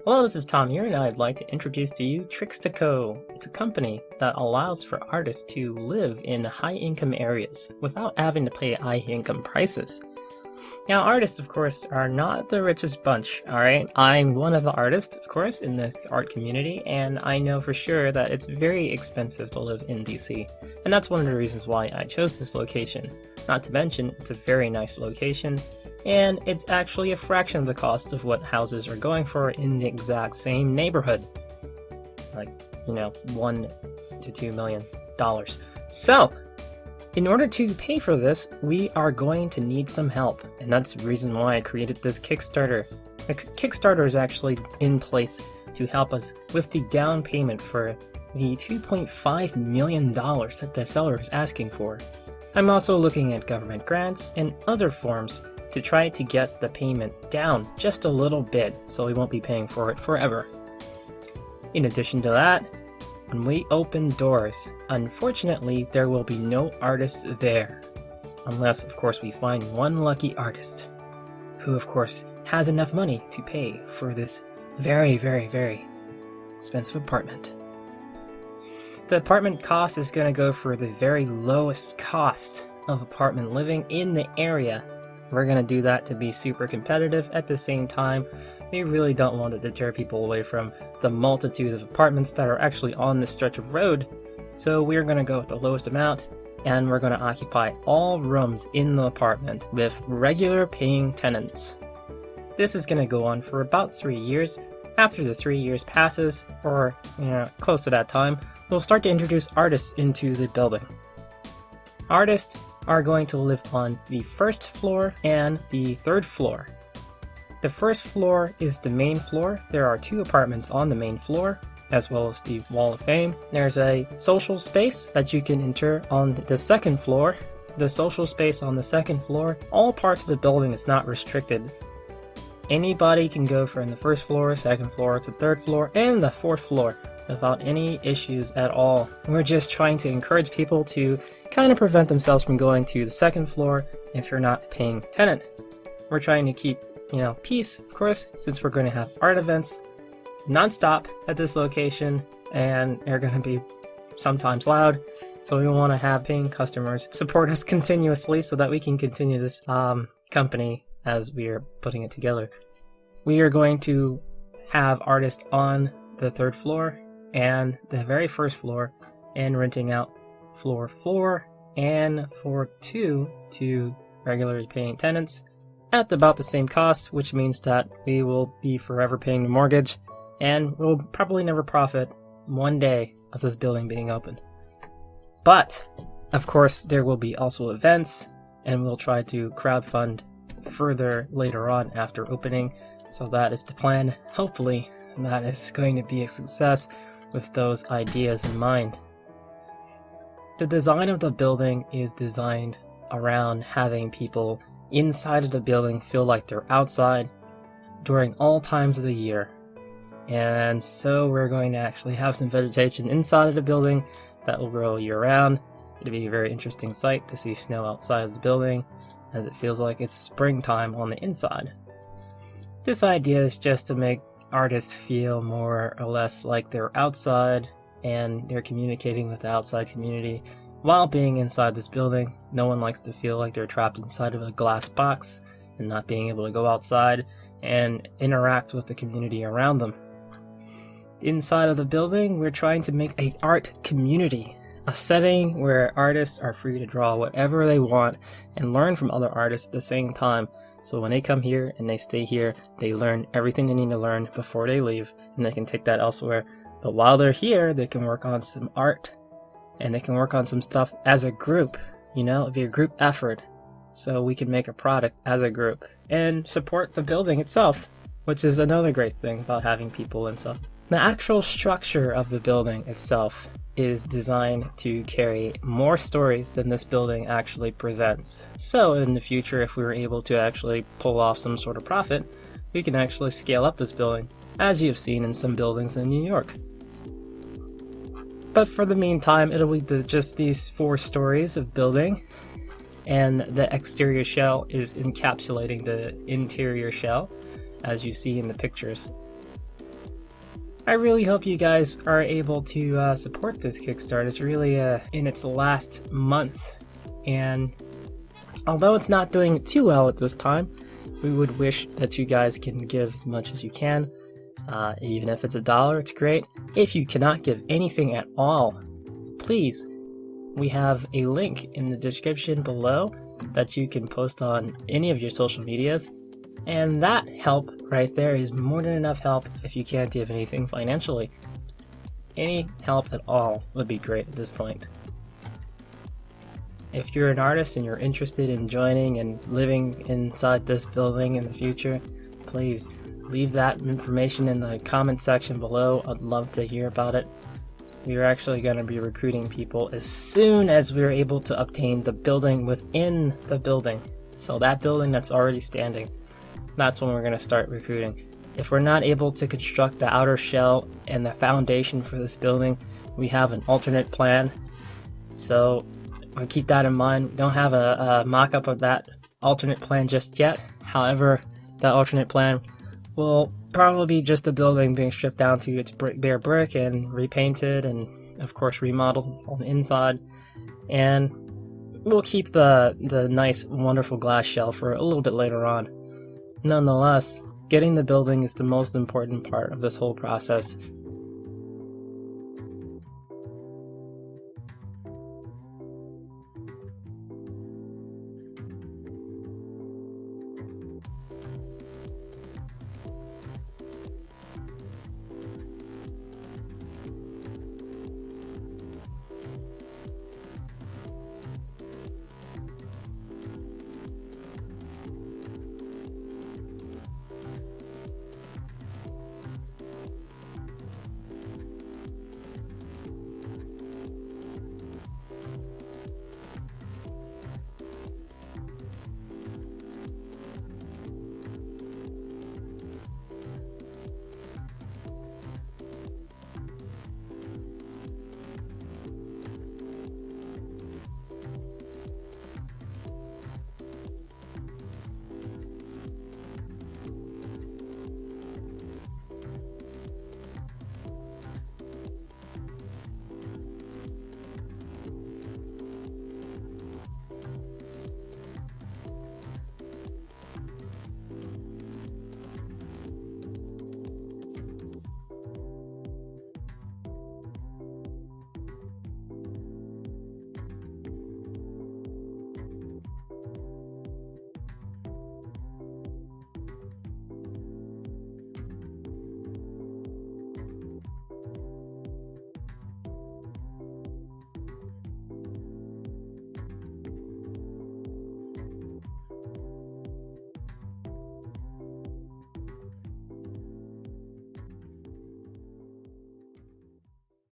Hello, this is Tom here, and I'd like to introduce to you Tricks2Co. It's a company that allows for artists to live in high-income areas without having to pay high-income prices. Now, artists, of course, are not the richest bunch, alright? I'm one of the artists, of course, in the art community, and I know for sure that it's very expensive to live in DC. And that's one of the reasons why I chose this location. Not to mention, it's a very nice location, and it's actually a fraction of the cost of what houses are going for in the exact same neighborhood. Like, $1 to $2 million. So, in order to pay for this, we are going to need some help, and that's the reason why I created this Kickstarter. The Kickstarter is actually in place to help us with the down payment for the $2.5 million that the seller is asking for. I'm also looking at government grants and other forms to try to get the payment down just a little bit so we won't be paying for it forever. In addition to that, when we open doors, unfortunately there will be no artists there. Unless, of course, we find one lucky artist who, of course, has enough money to pay for this very, very, very expensive apartment. The apartment cost is going to go for the very lowest cost of apartment living in the area. We're going to do that to be super competitive. At the same time, we really don't want to deter people away from the multitude of apartments that are actually on this stretch of road. So we're going to go with the lowest amount, and we're going to occupy all rooms in the apartment with regular paying tenants. This is going to go on for about 3 years. After the 3 years passes, or close to that time, we'll start to introduce artists into the building. Artists are going to live on the first floor and the third floor. The first floor is the main floor. There are 2 apartments on the main floor, as well as the Wall of Fame. There's a social space that you can enter on the second floor. The social space on the second floor, all parts of the building is not restricted. Anybody can go from the first floor, second floor, to third floor, and the fourth floor without any issues at all. We're just trying to encourage people to kind of prevent themselves from going to the second floor if you're not paying tenant. We're trying to keep, peace, of course, since we're going to have art events non-stop at this location, and they're going to be sometimes loud. So we want to have paying customers support us continuously so that we can continue this company as we are putting it together. We are going to have artists on the third floor and the very first floor, and renting out floor 4 and floor 2 to regularly paying tenants at about the same cost, which means that we will be forever paying the mortgage, and we'll probably never profit one day of this building being open. But, of course, there will be also events, and we'll try to crowdfund further later on after opening, so that is the plan. Hopefully, that is going to be a success with those ideas in mind. The design of the building is designed around having people inside of the building feel like they're outside during all times of the year. And so we're going to actually have some vegetation inside of the building that will grow year-round. It'll be a very interesting sight to see snow outside of the building, as it feels like it's springtime on the inside. This idea is just to make artists feel more or less like they're outside and they're communicating with the outside community while being inside this building. No one likes to feel like they're trapped inside of a glass box and not being able to go outside and interact with the community around them. Inside of the building, we're trying to make an art community, a setting where artists are free to draw whatever they want and learn from other artists at the same time. So when they come here and they stay here, they learn everything they need to learn before they leave, and they can take that elsewhere. But while they're here, they can work on some art, and they can work on some stuff as a group. It'll be a group effort, so we can make a product as a group and support the building itself, which is another great thing about having people and stuff. The actual structure of the building itself is designed to carry more stories than this building actually presents. So in the future, if we were able to actually pull off some sort of profit, we can actually scale up this building, as you have seen in some buildings in New York. But for the meantime, it'll be just these 4 stories of building, and the exterior shell is encapsulating the interior shell, as you see in the pictures. I really hope you guys are able to support this Kickstarter. It's really in its last month, and although it's not doing too well at this time, we would wish that you guys can give as much as you can. Even if it's $1, it's great. If you cannot give anything at all, please, we have a link in the description below that you can post on any of your social medias. And that help right there is more than enough help if you can't give anything financially. Any help at all would be great at this point. If you're an artist and you're interested in joining and living inside this building in the future, please leave that information in the comment section below. I'd love to hear about it. We are actually going to be recruiting people as soon as we're able to obtain the building within the building. So that building that's already standing, that's when we're going to start recruiting. If we're not able to construct the outer shell and the foundation for this building, we have an alternate plan. So keep that in mind. We don't have a mock-up of that alternate plan just yet. However, that alternate plan will probably be just the building being stripped down to its bare brick and repainted and, of course, remodeled on the inside. And we'll keep the nice, wonderful glass shell for a little bit later on. Nonetheless, getting the building is the most important part of this whole process.